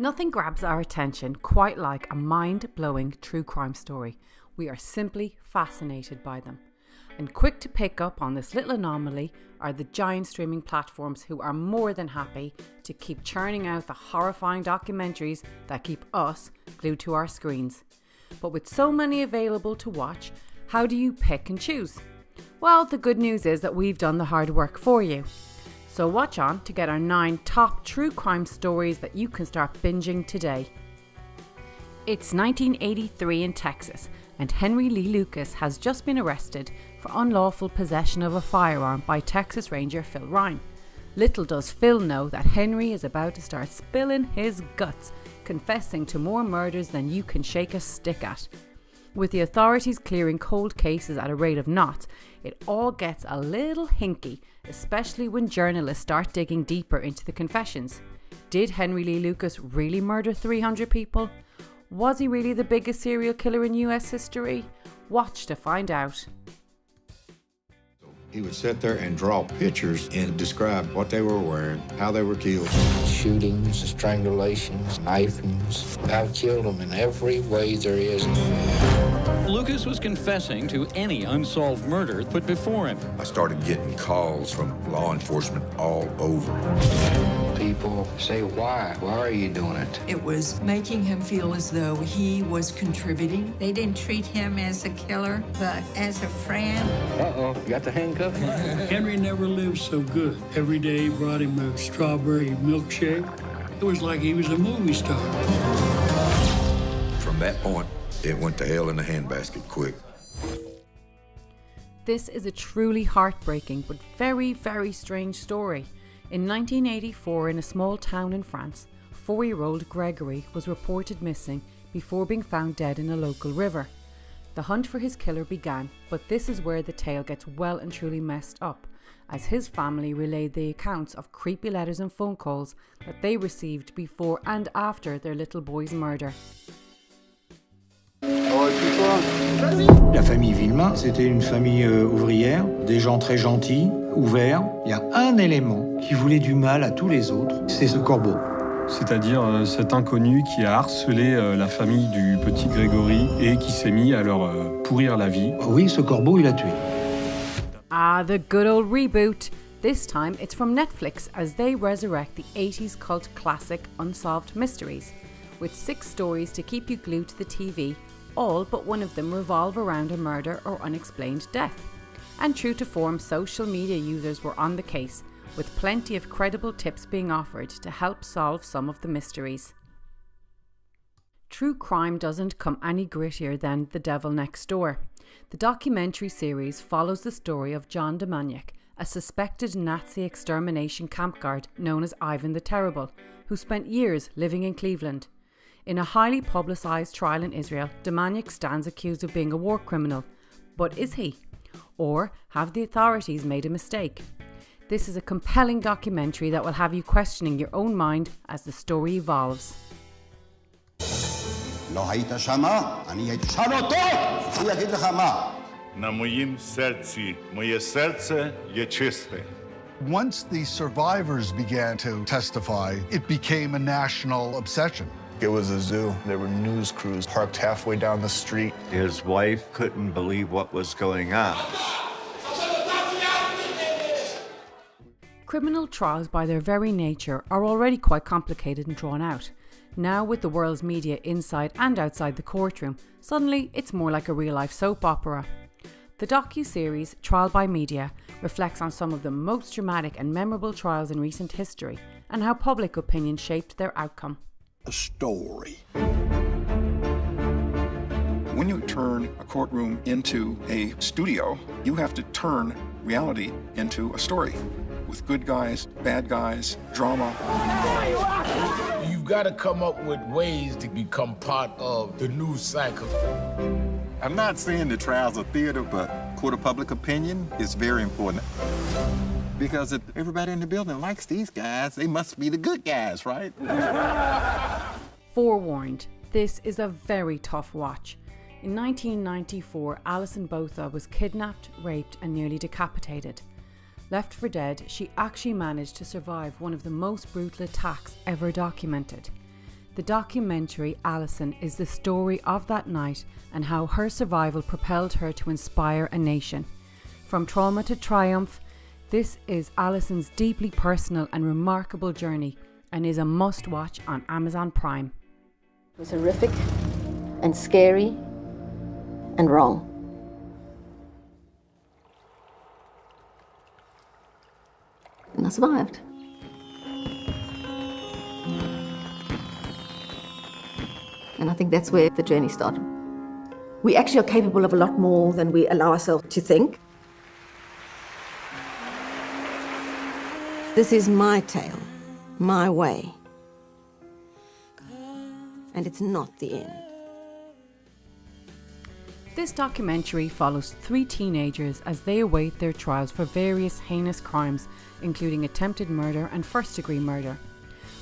Nothing grabs our attention quite like a mind-blowing true crime story. We are simply fascinated by them. And quick to pick up on this little anomaly are the giant streaming platforms who are more than happy to keep churning out the horrifying documentaries that keep us glued to our screens. But with so many available to watch, how do you pick and choose? Well, the good news is that we've done the hard work for you. So watch on to get our 9 top true crime stories that you can start binging today. It's 1983 in Texas, and Henry Lee Lucas has just been arrested for unlawful possession of a firearm by Texas Ranger Phil Ryan. Little does Phil know that Henry is about to start spilling his guts, confessing to more murders than you can shake a stick at. With the authorities clearing cold cases at a rate of knots, it all gets a little hinky, especially when journalists start digging deeper into the confessions. Did Henry Lee Lucas really murder 300 people? Was he really the biggest serial killer in US history? Watch to find out. He would sit there and draw pictures and describe what they were wearing, how they were killed. Shootings, strangulations, knifings. I've killed them in every way there is. Lucas was confessing to any unsolved murder put before him. I started getting calls from law enforcement all over. People say, why? Why are you doing it? It was making him feel as though he was contributing. They didn't treat him as a killer, but as a friend. Uh-oh, you got the handcuff? Henry never lived so good. Every day he brought him a strawberry milkshake. It was like he was a movie star. From that point, it went to hell in the handbasket quick. This is a truly heartbreaking but very, very strange story. In 1984, in a small town in France, 4-year-old Gregory was reported missing before being found dead in a local river. The hunt for his killer began, but this is where the tale gets well and truly messed up, as his family relayed the accounts of creepy letters and phone calls that they received before and after their little boy's murder. La famille Villemain, c'était une famille ouvrière, des gens très gentils, ouverts. Il y a un élément qui voulait du mal à tous les autres, c'est ce corbeau. C'est-à-dire cet inconnu qui a harcelé la famille du petit Gregory et qui s'est mis à leur pourrir la vie. Oui, ce corbeau, il a tué. Ah, the good old reboot. This time it's from Nextflicks as they resurrect the 80s cult classic Unsolved Mysteries, with 6 stories to keep you glued to the TV. All but one of them revolve around a murder or unexplained death. And true to form, social media users were on the case, with plenty of credible tips being offered to help solve some of the mysteries. True crime doesn't come any grittier than The Devil Next Door. The documentary series follows the story of John Demaniak, a suspected Nazi extermination camp guard known as Ivan the Terrible, who spent years living in Cleveland. In a highly publicised trial in Israel, Demaniak stands accused of being a war criminal. But is he? Or have the authorities made a mistake? This is a compelling documentary that will have you questioning your own mind as the story evolves. Once the survivors began to testify, it became a national obsession. It was a zoo. There were news crews parked halfway down the street. His wife couldn't believe what was going on. Criminal trials by their very nature are already quite complicated and drawn out. Now with the world's media inside and outside the courtroom, suddenly it's more like a real-life soap opera. The docu-series Trial by Media reflects on some of the most dramatic and memorable trials in recent history and how public opinion shaped their outcome. A story. When you turn a courtroom into a studio, you have to turn reality into a story with good guys, bad guys, drama. You've got to come up with ways to become part of the news cycle. I'm not saying the trials are theater, but court of public opinion is very important. Because if everybody in the building likes these guys, they must be the good guys, right? Forewarned, this is a very tough watch. In 1994, ALISON Botha was kidnapped, raped and nearly decapitated. Left for dead, she actually managed to survive one of the most brutal attacks ever documented. The documentary ALISON is the story of that night and how her survival propelled her to inspire a nation. From trauma to triumph, this is ALISON's deeply personal and remarkable journey and is a must-watch on Amazon Prime. It was horrific and scary and wrong. And I survived. And I think that's where the journey started. We actually are capable of a lot more than we allow ourselves to think. This is my tale, my way. And it's not the end. This documentary follows 3 teenagers as they await their trials for various heinous crimes, including attempted murder and first-degree murder.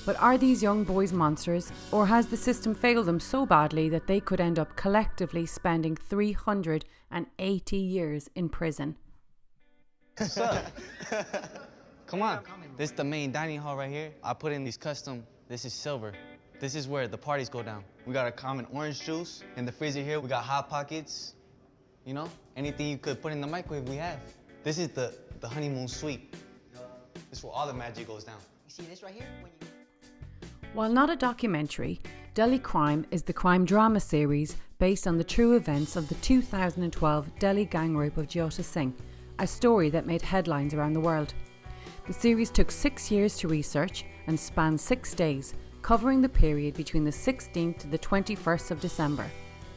But are these young boys monsters, or has the system failed them so badly that they could end up collectively spending 380 years in prison? What's up? Come on, this is the main dining hall right here. I put in these custom, this is silver. This is where the parties go down. We got a common orange juice. In the freezer here, we got Hot Pockets. You know, anything you could put in the microwave, we have. This is the honeymoon suite. This is where all the magic goes down. You see this right here? While not a documentary, Delhi Crime is the crime drama series based on the true events of the 2012 Delhi gang rape of Jyoti Singh, a story that made headlines around the world. The series took 6 years to research and spanned 6 days, covering the period between the 16th to the 21st of December,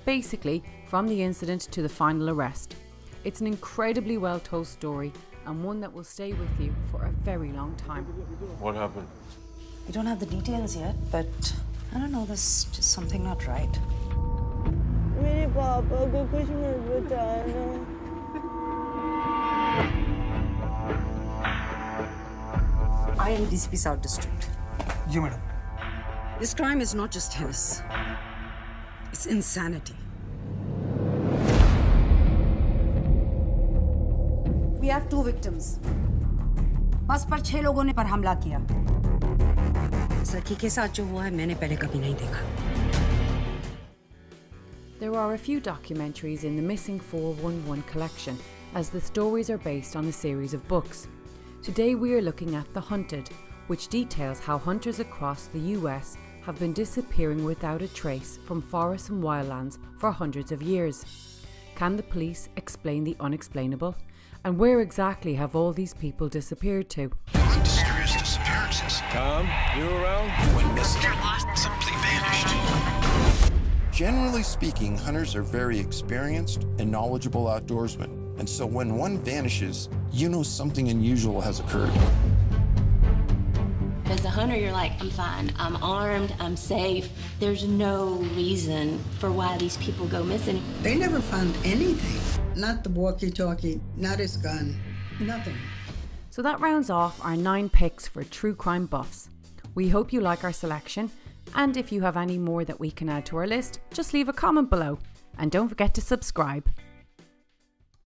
basically from the incident to the final arrest. It's an incredibly well told story and one that will stay with you for a very long time. What happened? We don't have the details yet, but I don't know, there's just something not right. I am DCP South District. You, madam. This crime is not just heinous. It's insanity. We have 2 victims. बस पर 6 लोगों ने पर हमला किया. इस लड़की के साथ जो हुआ है मैंने पहले कभी नहीं देखा. There are a few documentaries in the Missing 411 collection, as the stories are based on a series of books. Today we are looking at The Hunted, which details how hunters across the US have been disappearing without a trace from forests and wildlands for hundreds of years. Can the police explain the unexplainable? And where exactly have all these people disappeared to? Mysterious disappearances. Tom, you around? When missing, simply vanished. Generally speaking, hunters are very experienced and knowledgeable outdoorsmen. And so when one vanishes, you know something unusual has occurred. As a hunter, you're like, I'm fine, I'm armed, I'm safe. There's no reason for why these people go missing. They never found anything. Not the walkie-talkie, not his gun, nothing. So that rounds off our 9 picks for true crime buffs. We hope you like our selection, and if you have any more that we can add to our list, just leave a comment below. And don't forget to subscribe.